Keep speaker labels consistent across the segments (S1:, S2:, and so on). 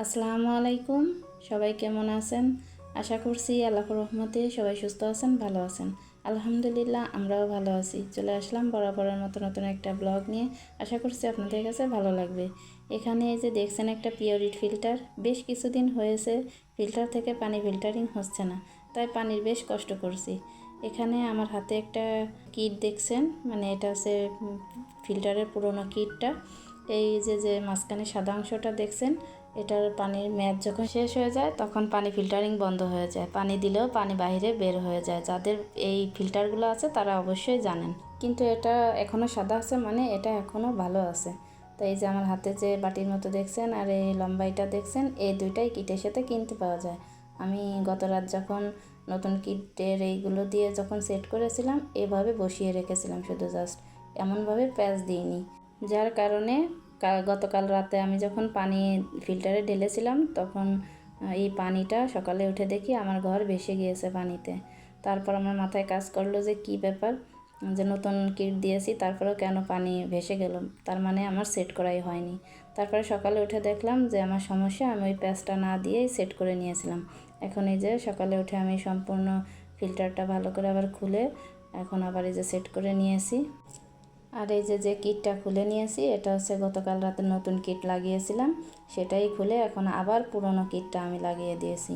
S1: আসসালামু আলাইকুম। সবাই কেমন আছেন? আশা করছি আল্লাহর রহমতে সবাই সুস্থ আছেন, ভালো আছেন। আলহামদুলিল্লাহ, আমরাও ভালো আছি। চলে আসলাম বরাবরের মতো নতুন একটা ব্লগ নিয়ে। আশা করছি আপনাদের কাছে ভালো লাগবে। এখানে এই যে দেখছেন একটা পিওরিট ফিল্টার। বেশ কিছুদিন হয়েছে ফিল্টার থেকে পানি ফিল্টারিং হচ্ছে না, তাই পানির বেশ কষ্ট করছি। এখানে আমার হাতে একটা কিট দেখছেন, মানে এটা হচ্ছে ফিল্টারের পুরোনো কিটটা। এই যে মাঝখানে সাদা অংশটা দেখছেন, এটার পানির মেয়াদ যখন শেষ হয়ে যায় তখন পানি ফিল্টারিং বন্ধ হয়ে যায়, পানি দিলেও পানি বাইরে বের হয়ে যায়। যাদের এই ফিল্টারগুলো আছে তারা অবশ্যই জানেন, কিন্তু এটা এখনও সাদা আছে, মানে এটা এখনও ভালো আছে। তো এই যে আমার হাতে যে বাটির মতো দেখছেন আর এই লম্বাইটা দেখছেন, এই দুইটাই কিটের সাথে কিনতে পাওয়া যায়। আমি গত রাত যখন নতুন কিটের এইগুলো দিয়ে যখন সেট করেছিলাম, এভাবে বসিয়ে রেখেছিলাম, শুধু জাস্ট এমনভাবে প্যাচ দিইনি, যার কারণে গতকাল রাতে আমি যখন পানি ফিল্টারে ঢেলেছিলাম তখন এই পানিটা সকালে উঠে দেখি আমার ঘর ভেসে গিয়েছে পানিতে। তারপর আমার মাথায় কাজ করলো যে কি ব্যাপার, যে নতুন কিট দিয়েছি তারপরেও কেন পানি ভেসে গেল, তার মানে আমার সেট করাই হয়নি। তারপরে সকালে উঠে দেখলাম যে আমার সমস্যা, আমি ওই প্যাচটা না দিয়েই সেট করে নিয়েছিলাম। এখন এই যে সকালে উঠে আমি সম্পূর্ণ ফিল্টারটা ভালো করে আবার খুলে এখন আবার এই যে সেট করে নিয়েছি। আর এই যে কিটটা খুলে নিয়েছি, এটা হচ্ছে গতকাল রাতে নতুন কিট লাগিয়েছিলাম, সেটাই খুলে এখন আবার পুরনো কিটটা আমি লাগিয়ে দিয়েছি।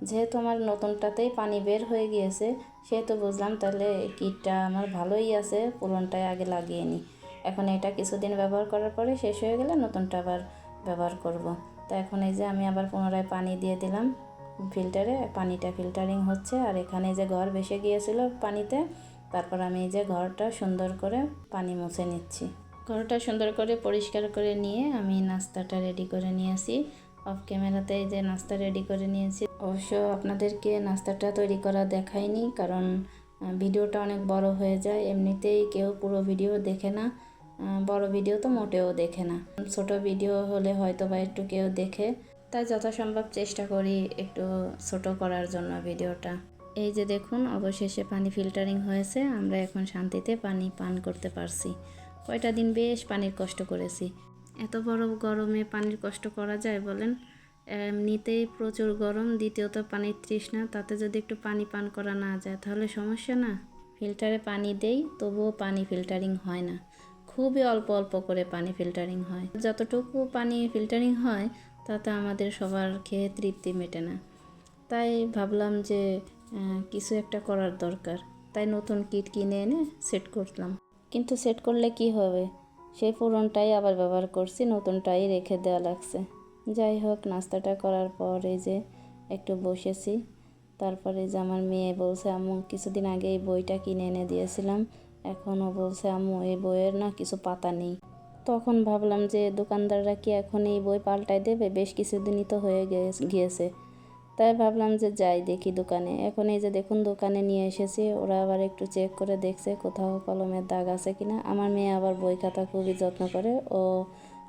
S1: যেহেতু আমার নতুনটাতেই পানি বের হয়ে গিয়েছে, সেহেতু বুঝলাম তাহলে কিটটা আমার ভালোই আছে, পুরনোটাই আগে লাগিয়ে নিই। এখন এটা কিছুদিন ব্যবহার করার পরে শেষ হয়ে গেলে নতুনটা আবার ব্যবহার করব। তো এখন এই যে আমি আবার পুনরায় পানি দিয়ে দিলাম ফিল্টারে, পানিটা ফিল্টারিং হচ্ছে। আর এখানে যে ঘর ভেসে গিয়েছিল পানিতে, তারপর আমি এই যে ঘরটা সুন্দর করে পানি মুছে নিচ্ছি। ঘরটা সুন্দর করে পরিষ্কার করে নিয়ে আমি নাস্তাটা রেডি করে নিয়েছি। অফ ক্যামেরাতে এই যে নাস্তা রেডি করে নিয়েছি। অবশ্য আপনাদেরকে নাস্তাটা তৈরি করা দেখাইনি, কারণ ভিডিওটা অনেক বড় হয়ে যায়। এমনিতেই কেউ পুরো ভিডিও দেখে না, বড় ভিডিও তো মোটেও দেখে না। ছোট ভিডিও হলে হয়তো বা একটু কেউ দেখে, তাই যথাসম্ভব চেষ্টা করি একটু ছোট করার জন্য ভিডিওটা। এই যে দেখুন, অবশেষে পানি ফিল্টারিং হয়েছে, আমরা এখন শান্তিতে পানি পান করতে পারছি। কয়টা দিন বেশ পানির কষ্ট করেছি। এত বড় গরমে পানির কষ্ট করা যায় বলেন? এমনিতেই প্রচুর গরম, দ্বিতীয়ত পানির তৃষ্ণা, তাতে যদি একটু পানি পান করা না যায় তাহলে সমস্যা না? ফিল্টারে পানি দেই, তবুও পানি ফিল্টারিং হয় না। খুবই অল্প অল্প করে পানি ফিল্টারিং হয়। যতটুকু পানি ফিল্টারিং হয় তাতে আমাদের সবার খেয়ে তৃপ্তি মেটে না। তাই ভাবলাম যে কিছু একটা করার দরকার, তাই নতুন কিট কিনে এনে সেট করলাম। কিন্তু সেট করলে কি হবে, সেই পুরনটাই আবার ব্যবহার করছি, নতুনটাই রেখে দেওয়া লাগছে। যাই হোক, নাস্তাটা করার পর এই যে একটু বসেছি। তারপরে যে আমার মেয়ে বলছে, আম্মু কিছুদিন আগে এই বইটা কিনে এনে দিয়েছিলাম, এখনও বলছে আম্মু এই বইয়ের না কিছু পাতা নেই। তখন ভাবলাম যে দোকানদাররা কি এখন এই বই পাল্টায় দেবে, বেশ কিছুদিনই তো হয়ে গিয়েছে। তাই ভাবলাম যে যাই দেখি দোকানে। এখন এই যে দেখুন দোকানে নিয়ে এসেছি, ওরা আবার একটু চেক করে দেখছে কোথাও কলমের দাগ আছে কিনা। আমার মেয়ে আবার বই খাতা খুবই যত্ন করে, ও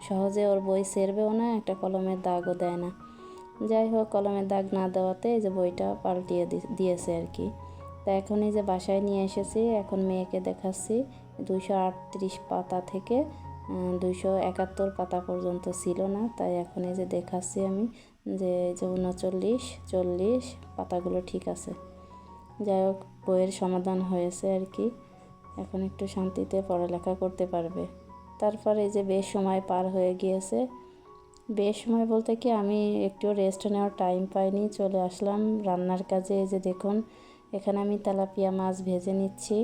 S1: সহজে ওর বই ছেড়বেও না, একটা কলমের দাগও দেয় না। যাই হোক, কলমের দাগ না দেওয়াতে এই যে বইটা পাল্টিয়ে দিয়েছে আর কি। তা এখন এই যে বাসায় নিয়ে এসেছি, এখন মেয়েকে দেখাচ্ছি 238 পাতা থেকে 271 পাতা পর্যন্ত ছিল না, তাই এখন এই যে দেখাচ্ছি আমি যে 39, 40 পাতাগুলো ঠিক আছে। যাই হোক, বইয়ের সমাধান হয়েছে আর কি, এখন একটু শান্তিতে পড়ালেখা করতে পারবে। তারপরে এই যে বেশ সময় পার হয়ে গিয়েছে। বেশ সময় বলতে কি, আমি একটু রেস্ট নেওয়ার টাইম পাইনি, চলে আসলাম রান্নার কাজে। এই যে দেখুন, এখানে আমি তেলাপিয়া মাছ ভেজে নিচ্ছি।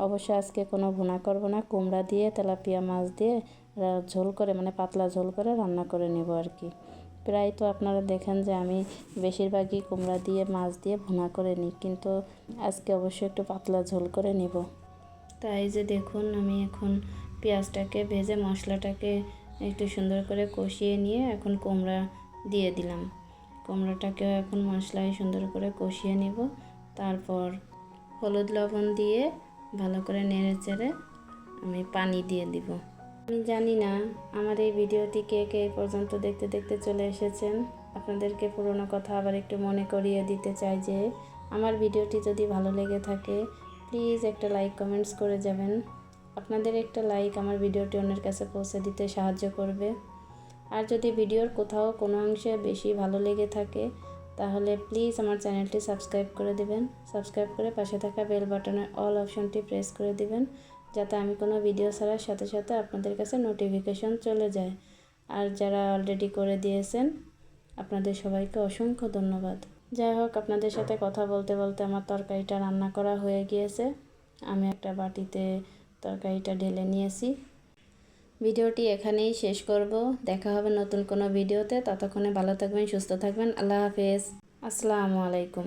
S1: অবশ্য আজকে কোনো ভুনা করব না, কুমড়া দিয়ে তেলাপিয়া মাছ দিয়ে ঝোল করে, মানে পাতলা ঝোল করে রান্না করে নেব আর কি। প্রায় তো আপনারা দেখেন যে আমি বেশিরভাগই কুমড়া দিয়ে মাছ দিয়ে ভুনা করে নিই, কিন্তু আজকে অবশ্যই একটু পাতলা ঝোল করে নেব। তাই যে দেখুন, আমি এখন পেঁয়াজটাকে ভেজে মশলাটাকে একটু সুন্দর করে কষিয়ে নিয়ে এখন কুমড়া দিয়ে দিলাম। কুমড়াটাকেও এখন মশলায় সুন্দর করে কষিয়ে নেব। তারপর হলুদ লবণ দিয়ে ভালো করে নেড়ে চেড়ে আমি পানি দিয়ে দিব। আমি জানি না আমার এই ভিডিওটি কে কে এই পর্যন্ত দেখতে দেখতে চলে এসেছেন। আপনাদেরকে পুরনো কথা আবার একটু মনে করিয়ে দিতে চাই যে আমার ভিডিওটি যদি ভালো লেগে থাকে প্লিজ একটা লাইক কমেন্টস করে যাবেন। আপনাদের একটা লাইক আমার ভিডিওটি অন্যের কাছে পৌঁছে দিতে সাহায্য করবে। আর যদি ভিডিওর কোথাও কোনো অংশে বেশি ভালো লেগে থাকে তাহলে প্লিজ আমার চ্যানেলটি সাবস্ক্রাইব করে দিবেন। সাবস্ক্রাইব করে পাশে থাকা বেল বাটনের অল অপশনটি প্রেস করে দিবেন, যাতে আমি কোনো ভিডিও ছাড়ার সাথে সাথে আপনাদের কাছে নোটিফিকেশন চলে যায়। আর যারা অলরেডি করে দিয়েছেন আপনাদের সবাইকে অসংখ্য ধন্যবাদ। যাই হোক, আপনাদের সাথে কথা বলতে বলতে আমার তরকারিটা রান্না করা হয়ে গিয়েছে। আমি একটা বাটিতে তরকারিটা ঢেলে নিয়েছি। ভিডিওটি এখানেই শেষ করব। দেখা হবে নতুন কোনো ভিডিওতে। ততক্ষণে ভালো থাকবেন, সুস্থ থাকবেন। আল্লাহ হাফেজ। আসসালামু আলাইকুম।